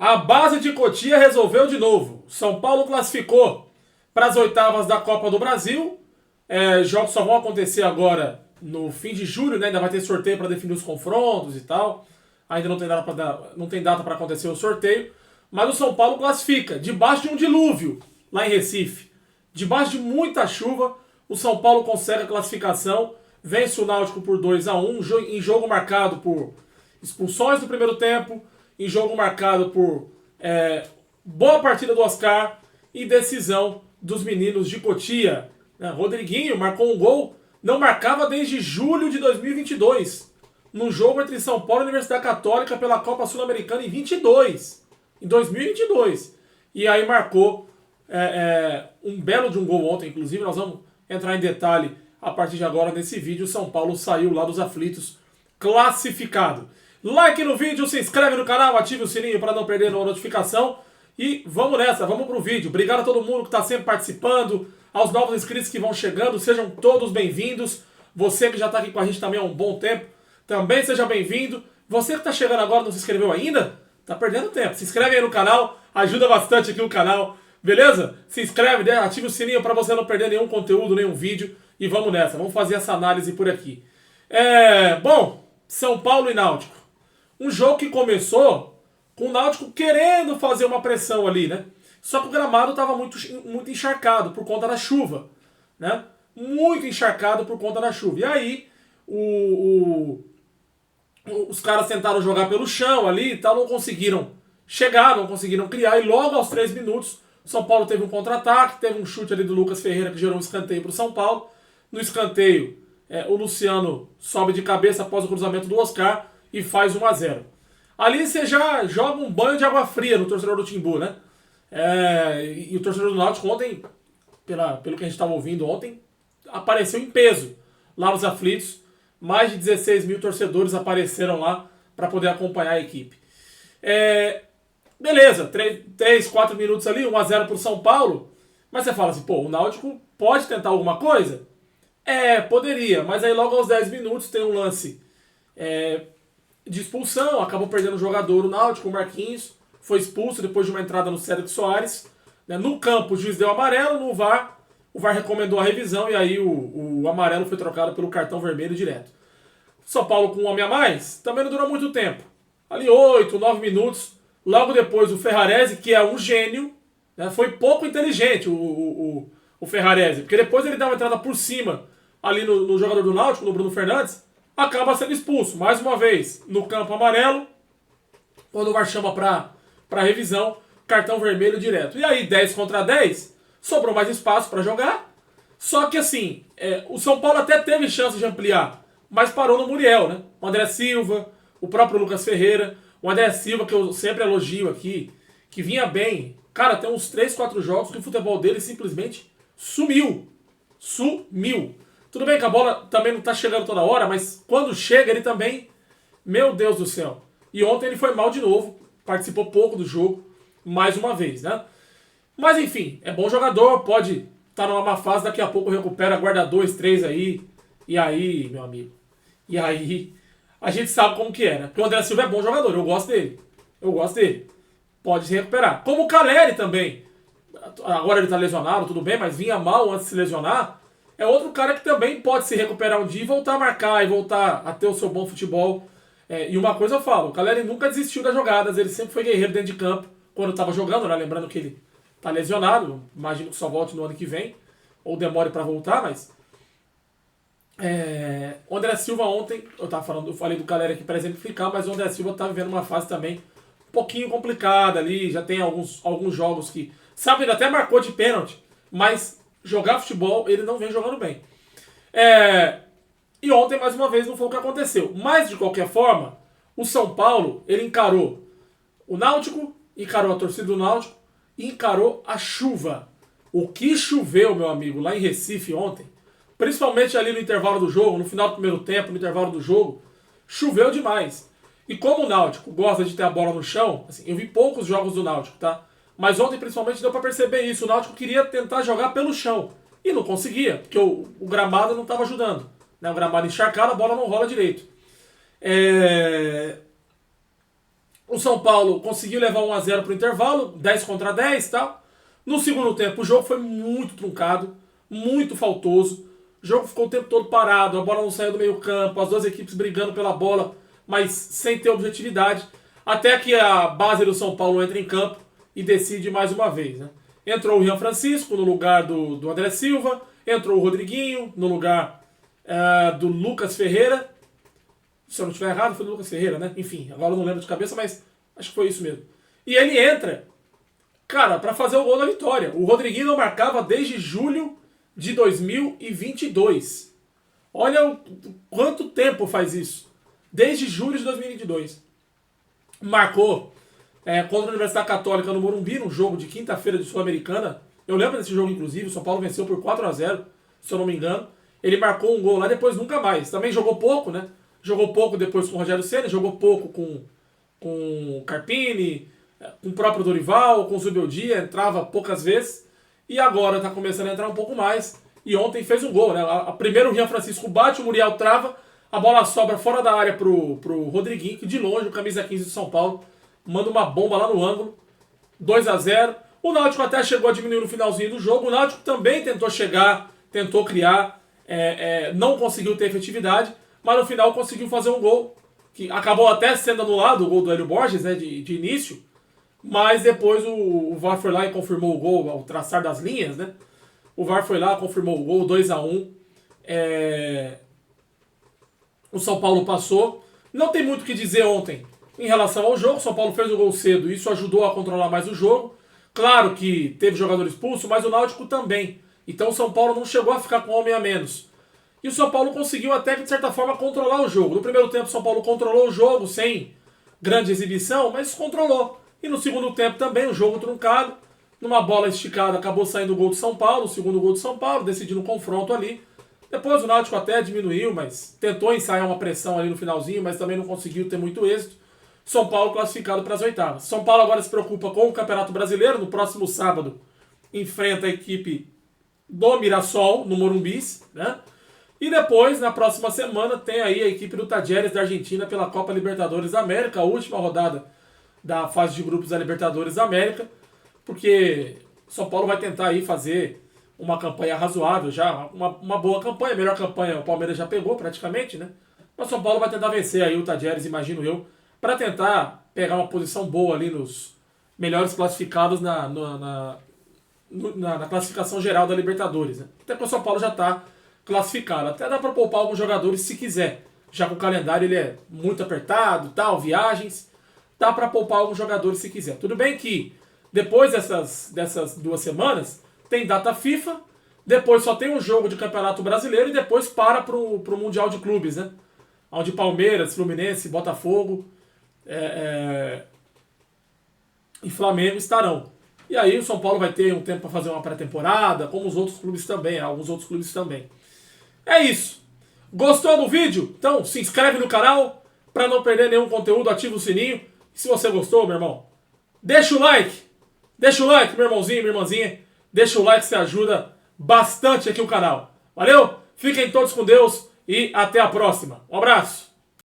A base de Cotia resolveu de novo. São Paulo classificou para as oitavas da Copa do Brasil. Jogos só vão acontecer agora no fim de julho, né? Ainda vai ter sorteio para definir os confrontos e tal. Ainda não tem data para acontecer o sorteio. Mas o São Paulo classifica debaixo de um dilúvio lá em Recife. Debaixo de muita chuva, o São Paulo consegue a classificação. Vence o Náutico por 2-1 em jogo marcado por expulsões no primeiro tempo, em jogo marcado por boa partida do Oscar e decisão dos meninos de Cotia. Rodriguinho marcou um gol, não marcava desde julho de 2022, no jogo entre São Paulo e Universidade Católica pela Copa Sul-Americana em 2022. E aí marcou um belo de um gol ontem, inclusive nós vamos entrar em detalhe a partir de agora nesse vídeo. O São Paulo saiu lá dos aflitos classificado. Like no vídeo, se inscreve no canal, ative o sininho para não perder nenhuma notificação. E vamos nessa, vamos pro vídeo. Obrigado a todo mundo que está sempre participando, aos novos inscritos que vão chegando, sejam todos bem-vindos. Você que já está aqui com a gente também há um bom tempo, também seja bem-vindo. Você que está chegando agora e não se inscreveu ainda, tá perdendo tempo. Se inscreve aí no canal, ajuda bastante aqui o canal, beleza? Se inscreve, ative o sininho para você não perder nenhum conteúdo, nenhum vídeo. E vamos nessa, vamos fazer essa análise por aqui. Bom, São Paulo e Náutico. Um jogo que começou com o Náutico querendo fazer uma pressão ali, né? Só que o gramado estava muito encharcado por conta da chuva, né? Muito encharcado por conta da chuva. E aí, os caras tentaram jogar pelo chão ali e tal, não conseguiram chegar, não conseguiram criar. E logo aos 3 minutos, o São Paulo teve um contra-ataque, teve um chute ali do Lucas Ferreira que gerou um escanteio para o São Paulo. No escanteio, o Luciano sobe de cabeça após o cruzamento do Oscar e faz 1-0. Ali você já joga um banho de água fria no torcedor do Timbu, né? E o torcedor do Náutico ontem, pelo que a gente estava ouvindo ontem, apareceu em peso lá nos aflitos. Mais de 16 mil torcedores apareceram lá para poder acompanhar a equipe. Beleza, 3, 4 minutos ali, 1-0 para o São Paulo. Mas você fala assim, pô, o Náutico pode tentar alguma coisa? Poderia, mas aí logo aos 10 minutos tem um lance de expulsão, acabou perdendo o jogador, o Náutico, o Marquinhos, foi expulso depois de uma entrada no Cédric Soares. No campo o juiz deu amarelo, no VAR, o VAR recomendou a revisão e aí o amarelo foi trocado pelo cartão vermelho direto. São Paulo com um homem a mais, também não durou muito tempo. Ali 8, 9 minutos, logo depois o Ferrarese, que é um gênio, né, foi pouco inteligente o Ferrarese, porque depois ele dá uma entrada por cima ali no jogador do Náutico, no Bruno Fernandes, acaba sendo expulso, mais uma vez, no campo amarelo, quando o VAR chama para revisão, cartão vermelho direto. E aí, 10 contra 10, sobrou mais espaço para jogar, só que assim, o São Paulo até teve chance de ampliar, mas parou no Muriel, né? O André Silva, o próprio Lucas Ferreira, o André Silva, que eu sempre elogio aqui, que vinha bem. Cara, tem uns 3, 4 jogos que o futebol dele simplesmente sumiu. Tudo bem que a bola também não tá chegando toda hora, mas quando chega ele também, meu Deus do céu. E ontem ele foi mal de novo, participou pouco do jogo, mais uma vez, né? Mas enfim, é bom jogador, pode estar numa má fase, daqui a pouco recupera, guarda 2, 3 aí. E aí, meu amigo, e aí a gente sabe como que é, né? Porque o André Silva é bom jogador, eu gosto dele. Pode se recuperar. Como o Caleri também. Agora ele tá lesionado, tudo bem, mas vinha mal antes de se lesionar. É outro cara que também pode se recuperar um dia e voltar a marcar, e voltar a ter o seu bom futebol. E uma coisa eu falo, o Caleri nunca desistiu das jogadas, ele sempre foi guerreiro dentro de campo, quando estava jogando, né? Lembrando que ele tá lesionado, imagino que só volte no ano que vem, ou demore para voltar, mas... O André Silva ontem, eu falei do Caleri aqui para exemplificar, mas o André Silva tá vivendo uma fase também um pouquinho complicada ali, já tem alguns jogos que... Sabe, ele até marcou de pênalti, mas jogar futebol ele não vem jogando bem. E ontem, mais uma vez, não foi o que aconteceu. Mas, de qualquer forma, o São Paulo, ele encarou o Náutico, encarou a torcida do Náutico e encarou a chuva. O que choveu, meu amigo, lá em Recife ontem, principalmente ali no intervalo do jogo, no final do primeiro tempo, no intervalo do jogo, choveu demais. E como o Náutico gosta de ter a bola no chão, assim, eu vi poucos jogos do Náutico, tá? Mas ontem, principalmente, deu pra perceber isso. O Náutico queria tentar jogar pelo chão. E não conseguia, porque o gramado não estava ajudando. Né? O gramado encharcado, a bola não rola direito. O São Paulo conseguiu levar 1-0 para o intervalo, 10 contra 10 e tal. No segundo tempo, o jogo foi muito truncado, muito faltoso. O jogo ficou o tempo todo parado, a bola não saiu do meio campo, as duas equipes brigando pela bola, mas sem ter objetividade. Até que a base do São Paulo entra em campo e decide mais uma vez. Né? Entrou o Rian Francisco no lugar do André Silva, entrou o Rodriguinho no lugar do Lucas Ferreira. Se eu não estiver errado, foi do Lucas Ferreira, né? Enfim, agora eu não lembro de cabeça, mas acho que foi isso mesmo. E ele entra, cara, para fazer o gol da vitória. O Rodriguinho não marcava desde julho de 2022. Olha quanto tempo faz isso. Desde julho de 2022. Marcou contra a Universidade Católica no Morumbi, num jogo de quinta-feira de Sul-Americana. Eu lembro desse jogo, inclusive. O São Paulo venceu por 4-0, se eu não me engano. Ele marcou um gol lá, depois nunca mais. Também jogou pouco, né? Jogou pouco depois com o Rogério Ceni, jogou pouco com o Carpini, com o próprio Dorival, com o Zubeldia, entrava poucas vezes. E agora tá começando a entrar um pouco mais. E ontem fez um gol, né? Primeiro o Rian Francisco bate, o Muriel trava, a bola sobra fora da área pro Rodriguinho, que de longe, o camisa 15 de São Paulo, manda uma bomba lá no ângulo. 2-0. O Náutico até chegou a diminuir no finalzinho do jogo. O Náutico também tentou chegar, tentou criar, não conseguiu ter efetividade, mas no final conseguiu fazer um gol, que acabou até sendo anulado, o gol do Hélio Borges, né, de início, mas depois o VAR foi lá e confirmou o gol, ao traçar das linhas, né? O VAR foi lá, confirmou o gol, 2-1. O São Paulo passou. Não tem muito o que dizer ontem em relação ao jogo. O São Paulo fez o gol cedo, isso ajudou a controlar mais o jogo. Claro que teve jogador expulso, mas o Náutico também. Então o São Paulo não chegou a ficar com um homem a menos. E o São Paulo conseguiu até que, de certa forma, controlar o jogo. No primeiro tempo, o São Paulo controlou o jogo sem grande exibição, mas controlou. E no segundo tempo também, o jogo truncado. Numa bola esticada, acabou saindo o gol do São Paulo, o segundo gol do São Paulo, decidindo o confronto ali. Depois o Náutico até diminuiu, mas tentou ensaiar uma pressão ali no finalzinho, mas também não conseguiu ter muito êxito. São Paulo classificado para as oitavas. São Paulo agora se preocupa com o Campeonato Brasileiro. No próximo sábado, enfrenta a equipe do Mirassol, no Morumbi, né? E depois, na próxima semana, tem aí a equipe do Tajeres da Argentina pela Copa Libertadores da América, a última rodada da fase de grupos da Libertadores da América, porque São Paulo vai tentar aí fazer uma campanha razoável já, uma boa campanha, a melhor campanha o Palmeiras já pegou praticamente, né? Mas São Paulo vai tentar vencer aí o Tajeres, imagino eu, para tentar pegar uma posição boa ali nos melhores classificados na classificação geral da Libertadores, né? Até porque o São Paulo já está classificado. Até dá para poupar alguns jogadores se quiser. Já que o calendário ele é muito apertado, tal, viagens. Dá para poupar alguns jogadores se quiser. Tudo bem que depois dessas 2 semanas tem data FIFA, depois só tem um jogo de Campeonato Brasileiro e depois para pro Mundial de Clubes, né? Onde Palmeiras, Fluminense, Botafogo e Flamengo estarão. E aí o São Paulo vai ter um tempo para fazer uma pré-temporada, como os outros clubes também, alguns outros clubes também. É isso. Gostou do vídeo? Então se inscreve no canal para não perder nenhum conteúdo, ativa o sininho. E se você gostou, meu irmão, deixa o like. Deixa o like, meu irmãozinho, minha irmãzinha. Deixa o like, que você ajuda bastante aqui o canal. Valeu? Fiquem todos com Deus e até a próxima. Um abraço.